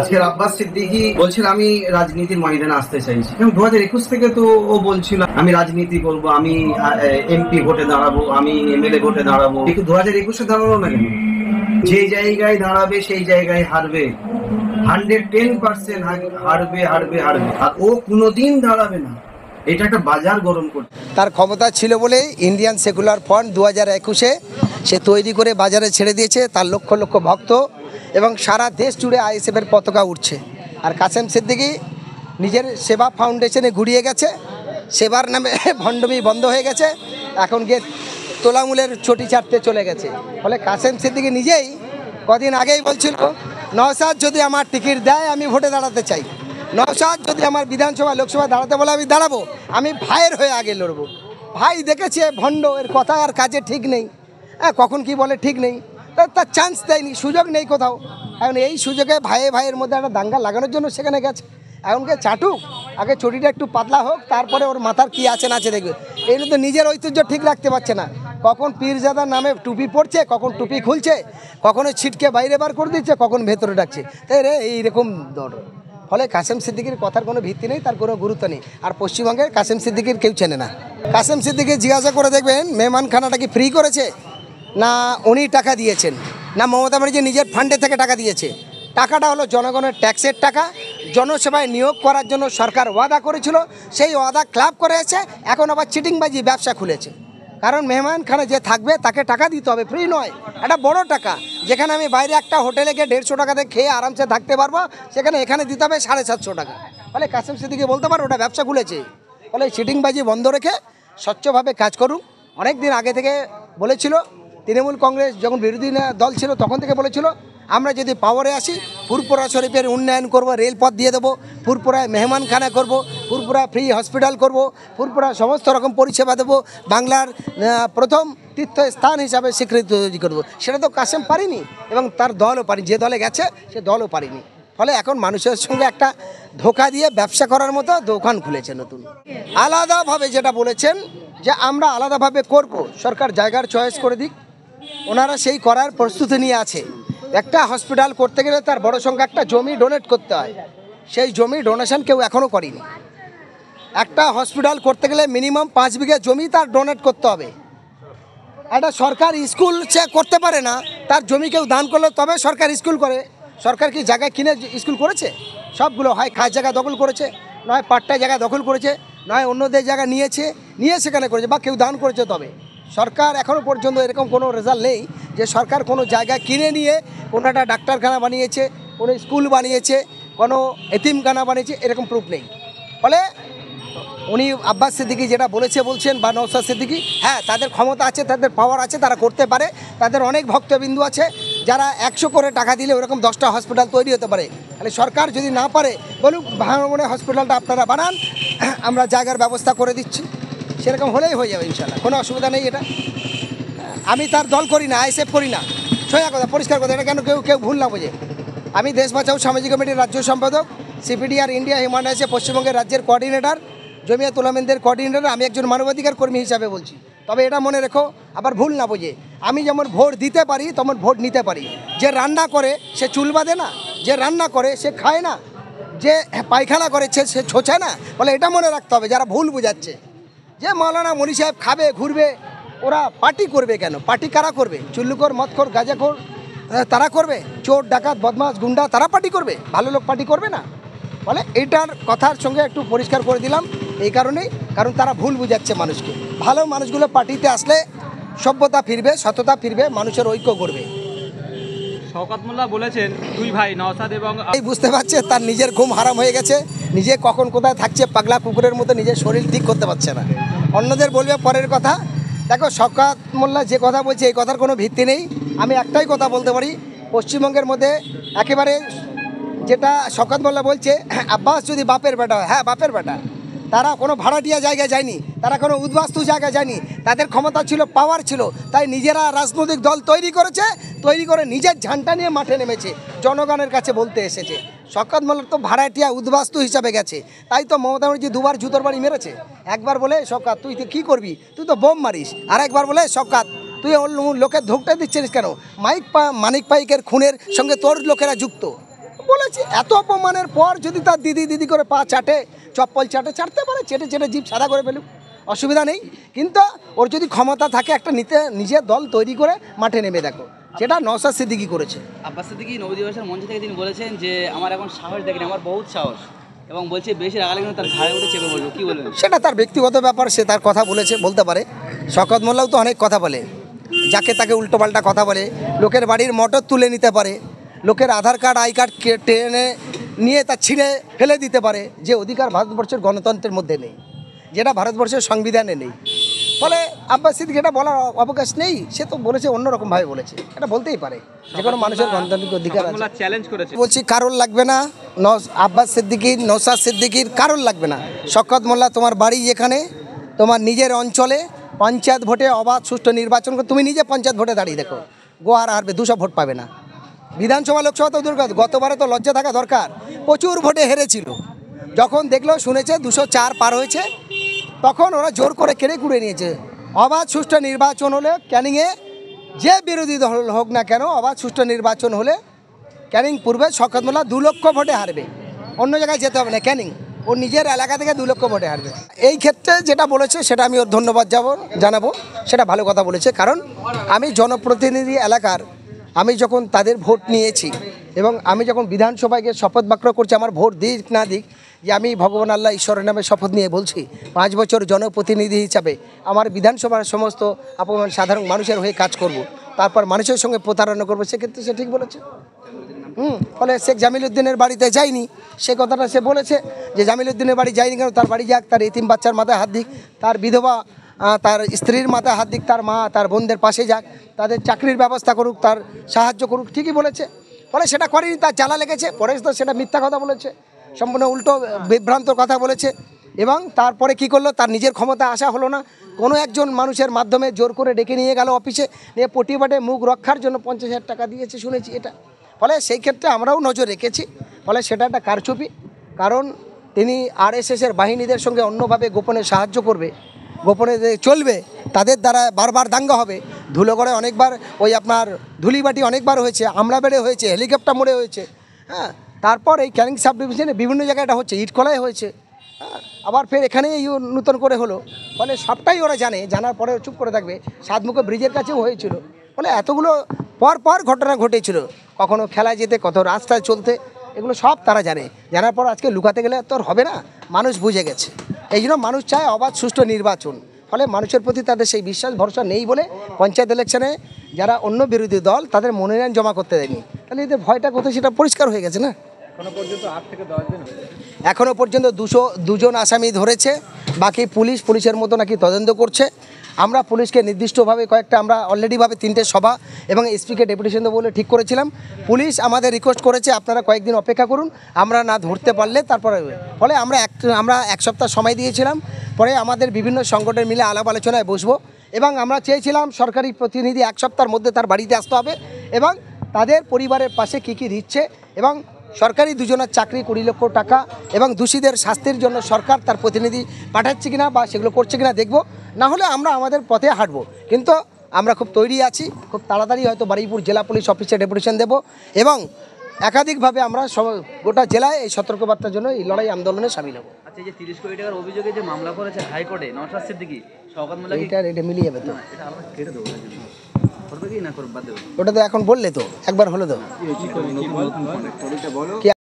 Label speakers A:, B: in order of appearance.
A: আজকের আব্বাস সিদ্দিকী বলছেন আমি রাজনীতির ময়দানে আসতে চাইছি, এবং 2021 থেকে তো ও বলছিল আমি রাজনীতি করব, আমি এমপি ভোটে দাঁড়াবো, আমি এমএলএ ভোটে দাঁড়াবো। কিন্তু 2021-এ দাঁড়ালো না কেন? যে জায়গায় দাঁড়াবে সেই জায়গায় হারবে, 110% হারবে হারবে হারবে, আর ও কোনোদিন দাঁড়াবে না। এটা একটা বাজার গরম করছে।
B: তার ক্ষমতা ছিল বলেই ইন্ডিয়ান সেকুলার ফ্রন্ট 2021-এ সে তৈরি করে বাজারে ছেড়ে দিয়েছে। তার লক্ষ লক্ষ ভক্ত এবং সারা দেশ জুড়ে আইএসএফের পতাকা উঠছে। আর কাসেম সিদ্দিকী নিজের সেবা ফাউন্ডেশনে ঘুরিয়ে গেছে, সেবার নামে ভণ্ডমি বন্ধ হয়ে গেছে, এখন গিয়ে তোলামূলের চটি চাটতে চলে গেছে। ফলে কাসেম সিদ্দিকী নিজেই কদিন আগেই বলছিল নওশাদ যদি আমার টিকিট দেয় আমি ভোটে দাঁড়াতে চাই, নওশাদ যদি আমার বিধানসভা লোকসভা দাঁড়াতে বলে আমি দাঁড়াবো, আমি ভাইয়ের হয়ে আগে লড়বো। ভাই দেখেছে ভণ্ড, এর কথা আর কাজে ঠিক নেই, হ্যাঁ কখন কি বলে ঠিক নেই, তার চান্স দেয়নি, সুযোগ নেই কোথাও। এখন এই সুযোগে ভাইয়ের মধ্যে একটা দাঙ্গা লাগানোর জন্য সেখানে গেছে। এখনকে চাটুক, আগে চটিটা একটু পাতলা হোক, তারপরে ওর মাথার কি আছে না আছে দেখবে। এই তো নিজের ঐতিহ্য ঠিক রাখতে পারছে না, কখন পীরজাদার নামে টুপি পরছে, কখন টুপি খুলছে, কখনো ছিটকে বাইরে বার করে দিচ্ছে, কখন ভেতরে ডাকছে, তাই রে এইরকম দৌড়। ফলে কাসেম সিদ্দিকীর কথার কোনো ভিত্তি নেই, তার কোনো গুরুত্ব নেই। আর পশ্চিমবঙ্গে কাসেম সিদ্দিকীর কেউ চেনে না। কাসেম সিদ্দিকী জিজ্ঞাসা করে দেখবেন মেহমানখানাটা কি ফ্রি করেছে, না উনি টাকা দিয়েছেন, না মমতা ব্যানার্জি নিজের ফান্ডে থেকে টাকা দিয়েছে। টাকাটা হলো জনগণের ট্যাক্সের টাকা, জনসেবায় নিয়োগ করার জন্য সরকার ওয়াদা করেছিল, সেই ওয়াদা ক্লাব করেছে, এখন আবার চিটিংবাজি ব্যবসা খুলেছে। কারণ মেহমানখানে যে থাকবে তাকে টাকা দিতে হবে, ফ্রি নয়, একটা বড় টাকা। যেখানে আমি বাইরে একটা হোটেলে গিয়ে 150 টাকাতে খেয়ে আরামসে থাকতে পারবো, সেখানে এখানে দিতে হবে 750 টাকা। ফলে কাসেম সিদ্দিকী বলতে পারো ওটা ব্যবসা খুলেছে। ফলে চিটিংবাজি বন্ধ রেখে স্বচ্ছভাবে কাজ করুন। অনেক দিন আগে থেকে বলেছিল, তৃণমূল কংগ্রেস যখন বিরোধী দল ছিল তখন থেকে বলেছিল আমরা যদি পাওয়ারে আসি ফুরপুরা শরীফের উন্নয়ন করব, রেলপথ দিয়ে দেবো, ফুরপুরায় মেহমানখানা করব, ফুরপুরা ফ্রি হসপিটাল করব, ফুরপুরা সমস্ত রকম পরিষেবা দেবো, বাংলার প্রথম তীর্থস্থান হিসাবে স্বীকৃতি তৈরি করবো। সেটা তো কাসেম পারিনি এবং তার দলও পারি, যে দলে গেছে সে দলও পারিনি। ফলে এখন মানুষের সঙ্গে একটা ধোকা দিয়ে ব্যবসা করার মতো দোকান খুলেছে নতুন। আলাদাভাবে যেটা বলেছেন যে আমরা আলাদাভাবে করব, সরকার জায়গার চয়েস করে দিক, ওনারা সেই করার প্রস্তুতি নিয়ে আছে। একটা হসপিটাল করতে গেলে তার বড় সংখ্যা একটা জমি ডোনেট করতে হয়, সেই জমি ডোনেশন কেউ এখনও করেনি। একটা হসপিটাল করতে গেলে মিনিমাম 5 বিঘা জমি তার ডোনেট করতে হবে। একটা সরকার স্কুল সে করতে পারে না, তার জমি কেউ দান করলে তবে সরকার স্কুল করে। সরকার কি জায়গা কিনে স্কুল করেছে? সবগুলো হয় খাস জায়গা দখল করেছে, নয় পাট্টা জায়গা দখল করেছে, নয় অন্যদের জায়গা নিয়ে সেখানে করেছে, বা কেউ দান করেছে। তবে সরকার এখনও পর্যন্ত এরকম কোনো রেজাল্ট নেই যে সরকার কোনো জায়গা কিনে নিয়ে কোনো একটা ডাক্তারখানা বানিয়েছে, কোনো স্কুল বানিয়েছে, কোনো এতিমখানা বানিয়েছে, এরকম প্রুফ নেই। ফলে উনি আব্বাস সিদ্দিকী যেটা বলছেন বা নওশাদ সিদ্দিকী, হ্যাঁ তাদের ক্ষমতা আছে, তাদের পাওয়ার আছে, তারা করতে পারে, তাদের অনেক ভক্তবিন্দু আছে যারা 100 করে টাকা দিলে ওরকম 10টা হসপিটাল তৈরি হতে পারে। তাহলে সরকার যদি না পারে বলুক ভাঙনে হসপিটালটা আপনারা বানান, আমরা জায়গার ব্যবস্থা করে দিচ্ছি, সেরকম হলেই হয়ে যাবে ইনশাল্লাহ, কোনো অসুবিধা নেই। এটা আমি তার দল করি না, আইএসএফ করি না, সোজা কথা পরিষ্কার কথা, এটা কেন কেউ ভুল না বোঝে। আমি দেশ বাঁচাও সামাজিক কমিটির রাজ্য সম্পাদক, সিপিডিআর ইন্ডিয়া হিউম্যান রাইটসে পশ্চিমবঙ্গের রাজ্যের কোঅর্ডিনেটর, জমিয়ত উলামাদের কোঅর্ডিনেটর। আমি একজন মানবাধিকার কর্মী হিসাবে বলছি। তবে এটা মনে রেখো, আবার ভুল না বোঝে, আমি যেমন ভোট দিতে পারি তেমন ভোট নিতে পারি। যে রান্না করে সে চুল বাঁধে না, যে রান্না করে সে খায় না, যে পায়খানা করেছে সে ছোছায় না। বলে এটা মনে রাখতে হবে যারা ভুল বোঝাচ্ছে যে মাওলানা মনি সাহেব খাবে ঘুরবে, ওরা পার্টি করবে কেন? পার্টি কারা করবে? চুল্লুকর, মদখোর, গাঁজাখোর তারা করবে, চোর ডাকাত বদমাস গুন্ডা তারা পার্টি করবে, ভালো লোক পার্টি করবে না। ফলে এইটার কথার সঙ্গে একটু পরিষ্কার করে দিলাম এই কারণেই, কারণ তারা ভুল বুঝাচ্ছে মানুষকে। ভালো মানুষগুলো পার্টিতে আসলে সভ্যতা ফিরবে, সততা ফিরবে, মানুষের ঐক্য করবে।
C: শওকত মোল্লা বলেছেন দুই ভাই নওশাদ এবং
B: এই বুঝতে পারছে তার নিজের ঘুম হারাম হয়ে গেছে, নিজে কখন কোথায় থাকছে পাগলা কুকুরের মতো নিজের শরীর ঠিক করতে পারছে না, অন্যদের বলবে পরের কথা। দেখো শওকত মোল্লা যে কথা বলছে এই কথার কোনো ভিত্তি নেই। আমি একটাই কথা বলতে পারি, পশ্চিমবঙ্গের মধ্যে একেবারে যেটা শওকত মোল্লা বলছে আব্বাস যদি বাপের বেটা হয়, হ্যাঁ বাপের বেটা, তারা কোনো ভাড়াটিয়া জায়গায় যায়নি, তারা কোনো উদ্বাস্তু জায়গায় যায়নি, তাদের ক্ষমতা ছিল, পাওয়ার ছিল, তাই নিজেরা রাজনৈতিক দল তৈরি করেছে, তৈরি করে নিজের ঝান্ডা নিয়ে মাঠে নেমেছে, জনগণের কাছে বলতে এসেছে। শওকত মোল্লা তো ভাড়াটিয়া উদ্বাস্তু হিসাবে গেছে, তাই তো মমতা ব্যানার্জি দুবার জুতোর বাড়ি মেরেছে। একবার বলে শওকত তুই কী করবি, তুই তো বোম মারিস, আর একবার বলে শওকত তুই লোকের ধোকটা দিচ্ছিস কেন, মানিক পাইকের খুনের সঙ্গে তোর লোকেরা যুক্ত। বলেছে এত অপমানের পর যদি তার দিদি দিদি করে পা চাটে চপ্পল চাটে ছাড়তে পারে, চেটে চেটে জিভ সাদা করে ফেলুক, অসুবিধা নেই। কিন্তু ওর যদি ক্ষমতা থাকে একটা নিজের দল তৈরি করে মাঠে নেমে দেখো, যেটা নওশাদ সিদ্দিকী করেছে।
D: আব্বাস সিদ্দিকী নবদিবসের মঞ্চ থেকে তিনি বলেছেন যে আমার এখন সাহস দেখেনি, আমার বহুত সাহস, এবং বলছে বেশি রাগালে কিন্তু তার ঘাড়ে উঠে চেপে বলবো। কী বলবেন?
B: সেটা তার ব্যক্তিগত ব্যাপার, সে তার কথা বলেছে, বলতে পারে। শওকত মোল্লাও তো অনেক কথা বলে, যাকে তাকে উল্টোপাল্টা কথা বলে, লোকের বাড়ির মোটর তুলে নিতে পারে, লোকের আধার কার্ড আই কার্ড টেনে নিয়ে তা ছিঁড়ে ফেলে দিতে পারে, যে অধিকার ভারতবর্ষের গণতন্ত্রের মধ্যে নেই, যেটা ভারতবর্ষের সংবিধানে নেই। ফলে আব্বাস সিদ্দিকী এটা বলার অবকাশ নেই, সে তো বলেছে অন্যরকমভাবে বলেছে, এটা বলতেই পারে, যে কোনো মানুষের গণতান্ত্রিক অধিকার আছে।
C: চ্যালেঞ্জ করেছে,
B: বলছি কারোর লাগবে না, আব্বাস সিদ্দিকীর নওশাদ সিদ্দিকীর কারোর লাগবে না। শওকত মোল্লা, তোমার বাড়ি যেখানে, তোমার নিজের অঞ্চলে পঞ্চায়েত ভোটে অবাধ সুষ্ঠু নির্বাচন করে তুমি নিজে পঞ্চায়েত ভোটে দাঁড়িয়ে দেখো, গোয়ার হারবে, 200 ভোট পাবে না। বিধানসভা লোকসভা তো দূর কথা, গতবারে তো লজ্জা থাকা দরকার, প্রচুর ভোটে হেরেছিল। যখন দেখলো শুনেছে 204 পার হয়েছে, তখন ওরা জোর করে কেড়ে কুড়ে নিয়েছে। অবাধ সুষ্ঠু নির্বাচন হলে ক্যানিংয়ে যে বিরোধী দল হোক না কেন, অবাধ সুষ্ঠু নির্বাচন হলে ক্যানিং পূর্বে শওকত মোল্লা 2 লক্ষ ভোটে হারবে, অন্য জায়গায় যেতে হবে না, ক্যানিং ওর নিজের এলাকা থেকে 2 লক্ষ ভোটে হারবে। এই ক্ষেত্রে যেটা বলেছে সেটা আমি ওর ধন্যবাদ জানাবো, সেটা ভালো কথা বলেছে। কারণ আমি জনপ্রতিনিধি এলাকার, আমি যখন তাদের ভোট নিয়েছি এবং আমি যখন বিধানসভায় গিয়ে শপথ বাক্য করছি, আমার ভোট দিক না দিক, যে আমি ভগবান আল্লাহ ঈশ্বরের নামে শপথ নিয়ে বলছি 5 বছর জনপ্রতিনিধি হিসাবে আমার বিধানসভার সমস্ত অপমান সাধারণ মানুষের হয়ে কাজ করব, তারপর মানুষের সঙ্গে প্রতারণা করবো, সেক্ষেত্রে সে ঠিক বলেছে। ফলে শেখ জামিল উদ্দিনের বাড়িতে যায়নি, সে কথাটা সে বলেছে যে জামিল উদ্দিনের বাড়ি যায়নি কেন, তার বাড়ি যাক, তার এতিম বাচ্চার মাথায় হাত দিক, তার বিধবা তার স্ত্রীর মাথায় হাত দিক, তার মা তার বোনদের পাশে যাক, তাদের চাকরির ব্যবস্থা করুক, তার সাহায্য করুক, ঠিকই বলেছে। ফলে সেটা করেনি, তার জ্বালা লেগেছে, পরে তো সেটা মিথ্যা কথা বলেছে, সম্পূর্ণ উল্টো বিভ্রান্ত কথা বলেছে। এবং তারপরে কি করলো, তার নিজের ক্ষমতা আসা হলো না, কোনো একজন মানুষের মাধ্যমে জোর করে ডেকে নিয়ে গেল অফিসে, নিয়ে প্রতিবাদে মুখ রক্ষার জন্য 50,000 টাকা দিয়েছে শুনেছি এটা। ফলে সেই ক্ষেত্রে আমরাও নজর রেখেছি, ফলে সেটা একটা কারচুপি। কারণ তিনি আরএসএসের বাহিনীদের সঙ্গে অন্যভাবে গোপনে সাহায্য করবে, গোপনে চলবে, তাদের দ্বারা বারবার দাঙ্গা হবে। ধুলোগড়ে অনেকবার ওই আপনার ধুলিবাটি অনেকবার হয়েছে, আমলাবেড়ে হয়েছে, হেলিকপ্টার মোড়ে হয়েছে, হ্যাঁ, তারপর এই ক্যানিং সাব ডিভিশনে বিভিন্ন জায়গায় এটা হচ্ছে, ইটকলায় হয়েছে, হ্যাঁ, আবার ফের এখানেই নূতন করে হলো। ফলে সবটাই ওরা জানার পরে চুপ করে থাকবে। সাতমুখো ব্রিজের কাছেও হয়েছিল। ফলে এতগুলো পর ঘটনা ঘটেছিল, কখনো খেলায় যেতে, কত রাস্তায় চলতে, এগুলো সব তারা জানার পর আজকে লুকাতে গেলে তো আর হবে না, মানুষ বুঝে গেছে। এই জন্য মানুষ চায় অবাধ সুষ্ঠু নির্বাচন। ফলে মানুষের প্রতি তাদের সেই বিশ্বাস ভরসা নেই বলে পঞ্চায়েত ইলেকশনে যারা অন্য বিরোধী দল তাদের মনোনয়ন জমা করতে দেয়নি। তাহলে এদের ভয়টা কোথায় সেটা পরিষ্কার হয়ে গেছে না।
C: এখনো পর্যন্ত 8 থেকে 10 দিন
B: এখনও পর্যন্ত 202 জন আসামি ধরেছে, বাকি পুলিশের মতো নাকি তদন্ত করছে। আমরা পুলিশকে নির্দিষ্টভাবে কয়েকটা, আমরা অলরেডিভাবে 3টে সভা এবং এসপিকে ডেপুটেশন দেবো বলে ঠিক করেছিলাম। পুলিশ আমাদের রিকোয়েস্ট করেছে আপনারা কয়েকদিন অপেক্ষা করুন, আমরা না ধরতে পারলে তারপরে। ফলে আমরা 1 সপ্তাহ সময় দিয়েছিলাম, পরে আমাদের বিভিন্ন সংগঠন মিলে আলাপ আলোচনায় বসবো এবং আমরা চেয়েছিলাম সরকারি প্রতিনিধি 1 সপ্তাহের মধ্যে তার বাড়িতে আসতে হবে এবং তাদের পরিবারের পাশে কী দিচ্ছে, এবং সরকারি 2 জনের চাকরি 20 লক্ষ টাকা, এবং দোষীদের শাস্তির জন্য সরকার তার প্রতিনিধি পাঠাচ্ছে কিনা বা সেগুলো করছে কিনা দেখব। না হলে আমরা আমাদের পথে হাঁটবো। কিন্তু আমরা খুব তৈরি আছি, খুব তাড়াতাড়ি হয়তো বারুইপুর জেলা পুলিশ অফিসে ডেপুটেশন দেব এবং একাধিকভাবে আমরা গোটা জেলায় এই সতর্কবার্তার জন্য এই লড়াই আন্দোলনে সামিল হব।
D: আচ্ছা, এই যে 30 কোটি টাকার অভিযোগে যে মামলা করেছে হাইকোর্টে নওশাদ সিদ্দিকী, শওকত মোল্লা,
B: এটা মিলিয়ে যাবে তো,
D: এটা আলাদা কেটে দেবো, করবে কি না করবে বাদ দেবে?
B: ওটা তো এখন বললে তো, একবার হলো তো।